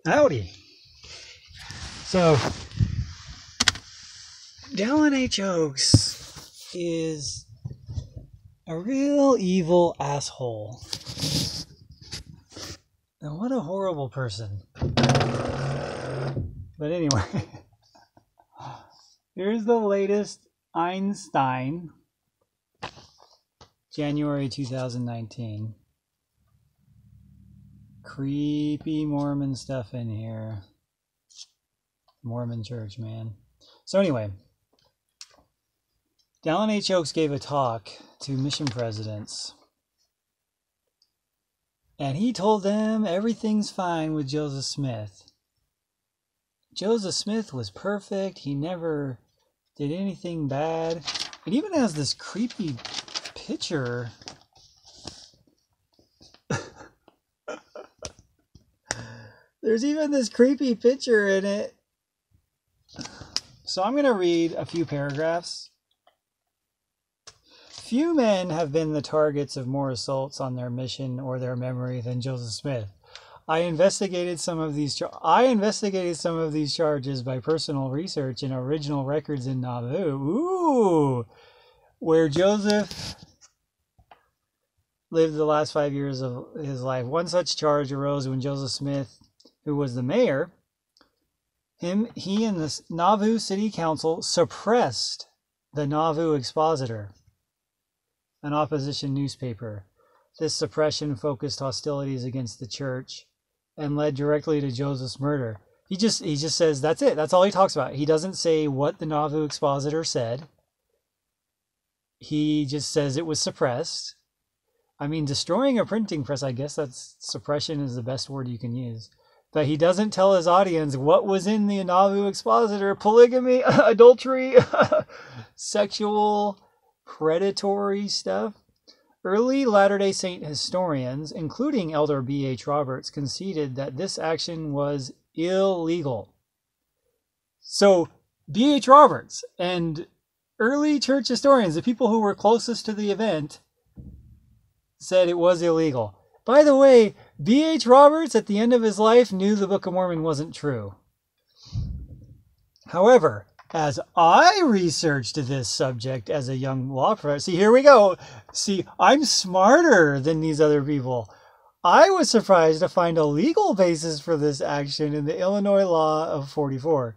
Howdy. So, Dallin H. Oaks is a real evil asshole. And what a horrible person. But anyway, here's the latest Einstein, January 2019. Creepy Mormon stuff in here. Mormon church, man. So anyway, Dallin H. Oaks gave a talk to mission presidents. And he told them everything's fine with Joseph Smith. Joseph Smith was perfect. He never did anything bad. It even has this creepy picture. There's even this creepy picture in it. So I'm going to read a few paragraphs. Few men have been the targets of more assaults on their mission or their memory than Joseph Smith. I investigated some of these charges by personal research in original records in Nauvoo, where Joseph lived the last 5 years of his life. One such charge arose when Joseph Smith, who was the mayor, he and the Nauvoo City Council suppressed the Nauvoo Expositor, an opposition newspaper. This suppression focused hostilities against the church and led directly to Joseph's murder. He just says that's it. That's all he talks about. He doesn't say what the Nauvoo Expositor said. He just says it was suppressed. I mean, destroying a printing press, I guess that's suppression is the best word you can use. But he doesn't tell his audience what was in the Nauvoo Expositor: polygamy, adultery, sexual, predatory stuff. Early Latter-day Saint historians, including Elder B.H. Roberts, conceded that this action was illegal. So B.H. Roberts and early church historians, the people who were closest to the event, said it was illegal. By the way, B.H. Roberts, at the end of his life, knew the Book of Mormon wasn't true. However, as I researched this subject as a young law professor, see, here we go. See, I'm smarter than these other people. I was surprised to find a legal basis for this action in the Illinois law of 44.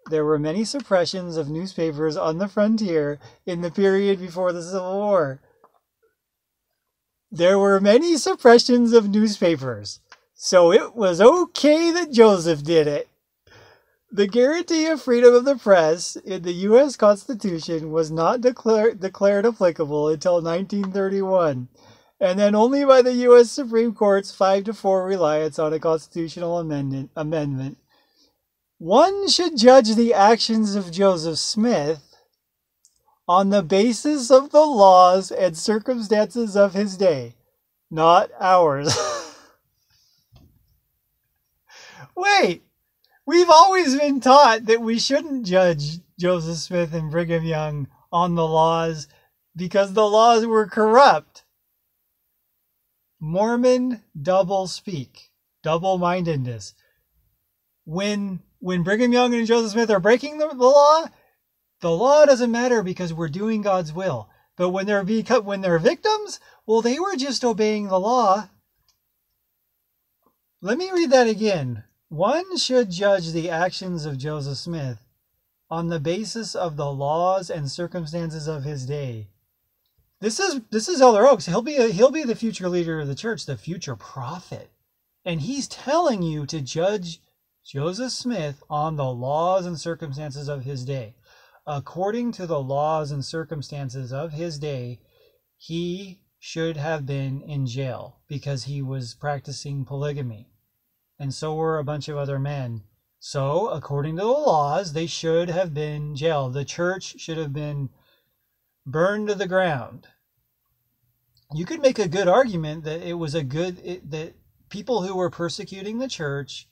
There were many suppressions of newspapers on the frontier in the period before the Civil War. There were many suppressions of newspapers, so it was okay that Joseph did it. The guarantee of freedom of the press in the U.S. Constitution was not declared applicable until 1931, and then only by the U.S. Supreme Court's 5-4 reliance on a constitutional amendment. One should judge the actions of Joseph Smith on the basis of the laws and circumstances of his day, not ours. Wait, we've always been taught that we shouldn't judge Joseph Smith and Brigham Young on the laws because the laws were corrupt. Mormon double speak, double-mindedness. When Brigham Young and Joseph Smith are breaking the law doesn't matter because we're doing God's will. But when they're victims, well, they were just obeying the law. Let me read that again. One should judge the actions of Joseph Smith on the basis of the laws and circumstances of his day. This is Elder Oaks. He'll be the future leader of the church, the future prophet, and he's telling you to judge Joseph Smith on the laws and circumstances of his day. According to the laws and circumstances of his day, he should have been in jail because he was practicing polygamy. And so were a bunch of other men. So, according to the laws, they should have been jailed. The church should have been burned to the ground. You could make a good argument that that people who were persecuting the church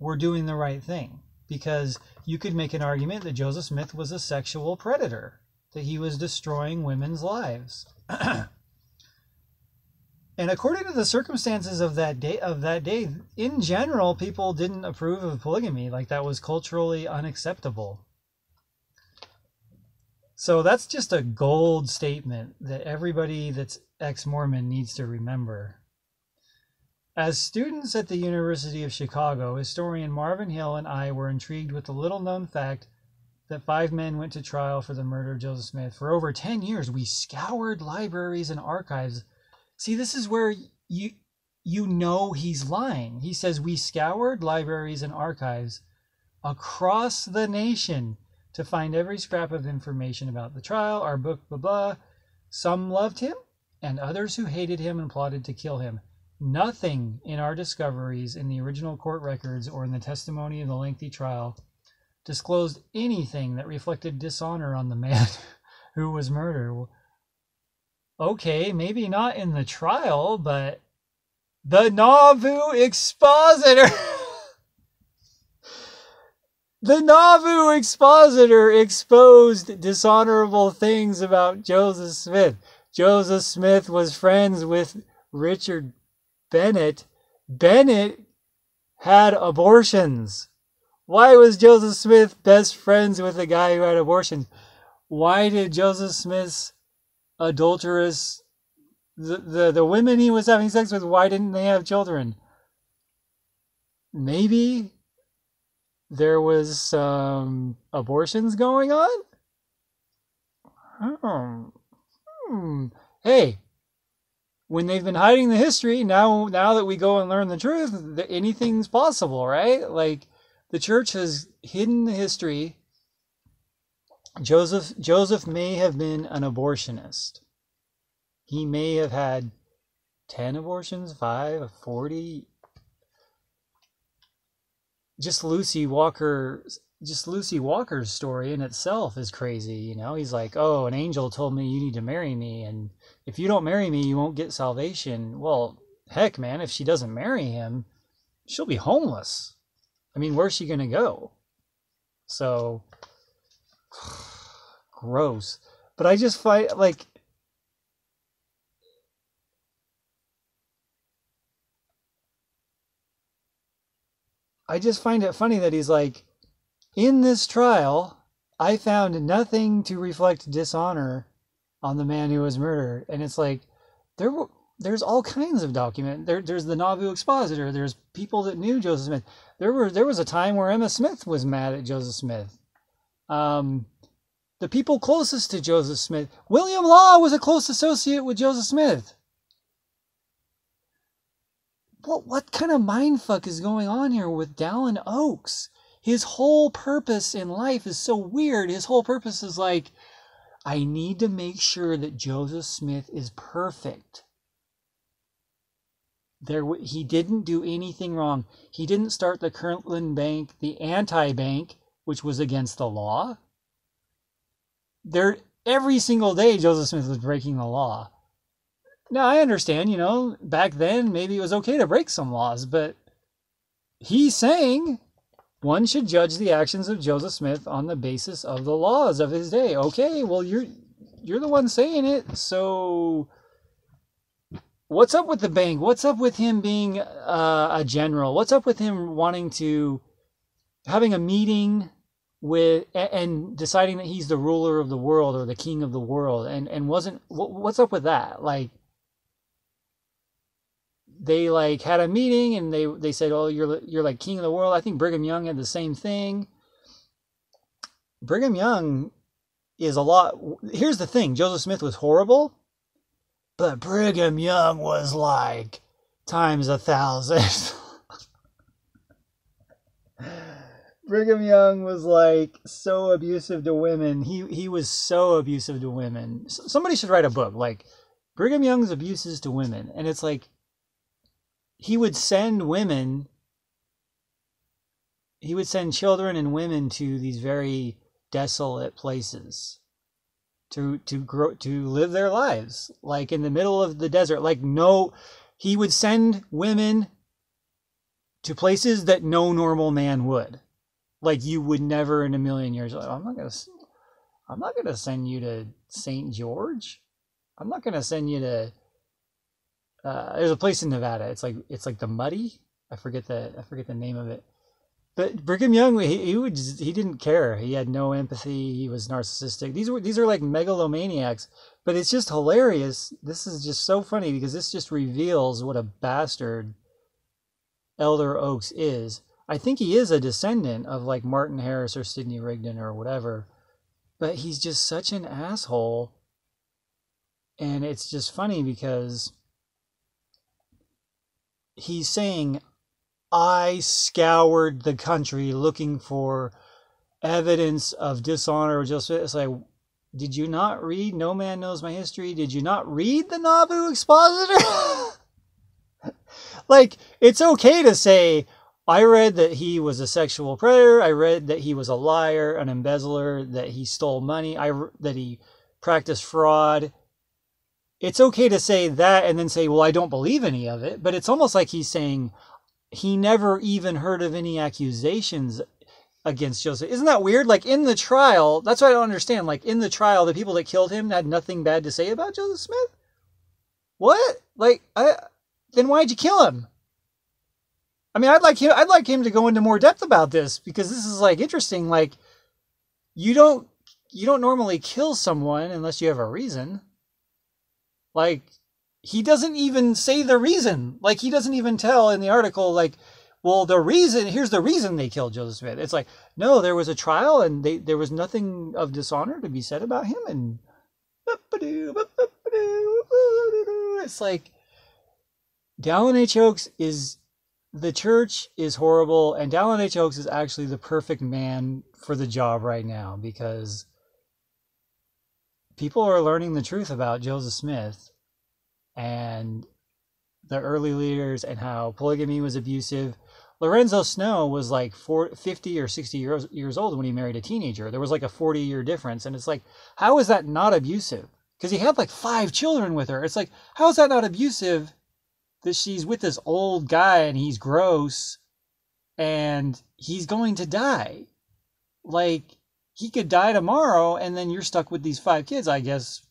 were doing the right thing. Because you could make an argument that Joseph Smith was a sexual predator, that he was destroying women's lives. And according to the circumstances of that day, in general, people didn't approve of polygamy. Like, that was culturally unacceptable. So that's just a gold statement that everybody that's ex-Mormon needs to remember. As students at the University of Chicago, historian Marvin Hill and I were intrigued with the little-known fact that 5 men went to trial for the murder of Joseph Smith. For over 10 years, we scoured libraries and archives. See, this is where you know he's lying. He says, we scoured libraries and archives across the nation to find every scrap of information about the trial, our book, blah, blah. Some loved him, and others who hated him and plotted to kill him. Nothing in our discoveries in the original court records or in the testimony of the lengthy trial disclosed anything that reflected dishonor on the man who was murdered. Okay, maybe not in the trial, but the Nauvoo expositor... The Nauvoo expositor exposed dishonorable things about Joseph Smith. Joseph Smith was friends with Richard Bennett. Bennett had abortions. Why was Joseph Smith best friends with a guy who had abortions? Why did Joseph Smith's adulterous, the women he was having sex with, why didn't they have children? Maybe there was some abortions going on? Hey, when they've been hiding the history, now that we go and learn the truth, anything's possible, right? Like, the church has hidden the history. Joseph may have been an abortionist. He may have had 10 abortions, 5, 40. Just Lucy Walker's story in itself is crazy, you know? He's like, oh, an angel told me you need to marry me, and if you don't marry me, you won't get salvation. Well, heck, man, if she doesn't marry him, she'll be homeless. I mean, where's she gonna go? So, gross. But I just find, like, I just find it funny that he's like, in this trial, I found nothing to reflect dishonor on the man who was murdered. And it's like, there's all kinds of document. There's the Nauvoo expositor. There's people that knew Joseph Smith. There was a time where Emma Smith was mad at Joseph Smith. The people closest to Joseph Smith. William Law was a close associate with Joseph Smith. What kind of mindfuck is going on here with Dallin Oaks? His whole purpose in life is so weird. His whole purpose is like, I need to make sure that Joseph Smith is perfect. He didn't do anything wrong. He didn't start the Kirtland Bank, the anti-bank, which was against the law. Every single day, Joseph Smith was breaking the law. Now, I understand, you know, back then, maybe it was okay to break some laws, but he's saying one should judge the actions of Joseph Smith on the basis of the laws of his day. Okay, well, you're the one saying it, so what's up with the bank? What's up with him being a general? What's up with him having a meeting with and deciding that he's the ruler of the world or the king of the world? And what's up with that? Like, they like had a meeting and they said, oh, you're like king of the world. I think Brigham Young had the same thing. Brigham Young is a lot. Here's the thing. Joseph Smith was horrible, but Brigham Young was like times 1,000. Brigham Young was like so abusive to women. He was so abusive to women. Somebody should write a book like Brigham Young's abuses to women. And it's like, he would send children and women to these very desolate places to live their lives, like in the middle of the desert. He would send women to places that no normal man would. Like, you would never in a million years. Like, I'm not gonna send you to St. George. I'm not gonna send you to there's a place in Nevada. It's like the Muddy. I forget the name of it. But Brigham Young, he didn't care. He had no empathy. He was narcissistic. These are like megalomaniacs. But it's just hilarious. This is just so funny because this just reveals what a bastard Elder Oaks is. I think he is a descendant of like Martin Harris or Sidney Rigdon or whatever. But he's just such an asshole. And it's just funny because he's saying, I scoured the country looking for evidence of dishonor. Just it's like, did you not read No Man Knows My History? Did you not read the Nauvoo Expositor? Like, it's okay to say, I read that he was a sexual predator. I read that he was a liar, an embezzler, that he stole money, that he practiced fraud. It's okay to say that and then say, well, I don't believe any of it. But it's almost like he's saying he never even heard of any accusations against Joseph. Isn't that weird? Like in the trial, that's what I don't understand. Like in the trial, the people that killed him had nothing bad to say about Joseph Smith. What? Like, then why'd you kill him? I mean, I'd like him to go into more depth about this because this is like interesting. Like, you don't normally kill someone unless you have a reason. Like, he doesn't even say the reason. Like, he doesn't even tell in the article, like, well, here's the reason they killed Joseph Smith. It's like, no, there was a trial and there was nothing of dishonor to be said about him. And it's like, Dallin H. Oaks the church is horrible. And Dallin H. Oaks is actually the perfect man for the job right now because people are learning the truth about Joseph Smith and the early leaders and how polygamy was abusive. Lorenzo Snow was like 50 or 60 years old when he married a teenager. There was like a 40-year difference. And it's like, how is that not abusive? Because he had like 5 children with her. It's like, how is that not abusive that she's with this old guy and he's gross and he's going to die? Like, he could die tomorrow and then you're stuck with these 5 kids. I guess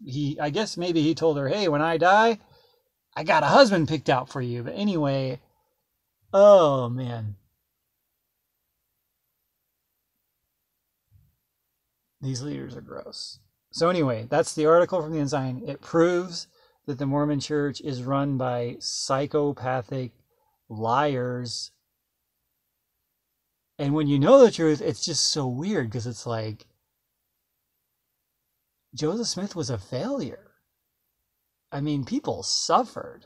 maybe he told her, hey, when I die, I got a husband picked out for you. But anyway, oh man. These leaders are gross. So anyway, that's the article from the Ensign. It proves that the Mormon Church is run by psychopathic liars. And when you know the truth, it's just so weird because it's like, Joseph Smith was a failure. I mean, people suffered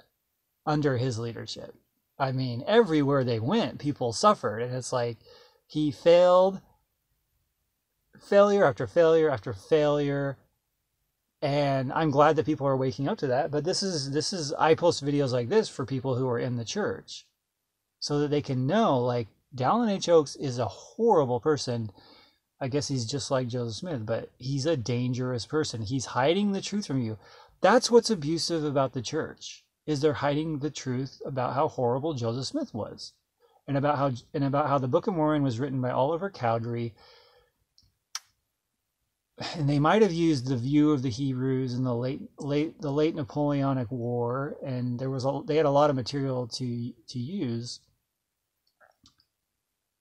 under his leadership. I mean, everywhere they went, people suffered. And it's like, he failed, failure after failure after failure. And I'm glad that people are waking up to that. But this is I post videos like this for people who are in the church so that they can know, like, Dallin H. Oaks is a horrible person. I guess he's just like Joseph Smith, but he's a dangerous person. He's hiding the truth from you. That's what's abusive about the church, is they're hiding the truth about how horrible Joseph Smith was, and about how the Book of Mormon was written by Oliver Cowdery. And they might have used the view of the Hebrews in the late Napoleonic War, and they had a lot of material to use.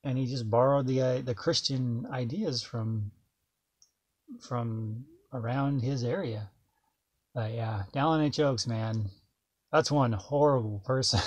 And he just borrowed the Christian ideas from around his area. But yeah, Dallin H. Oaks, man, that's one horrible person.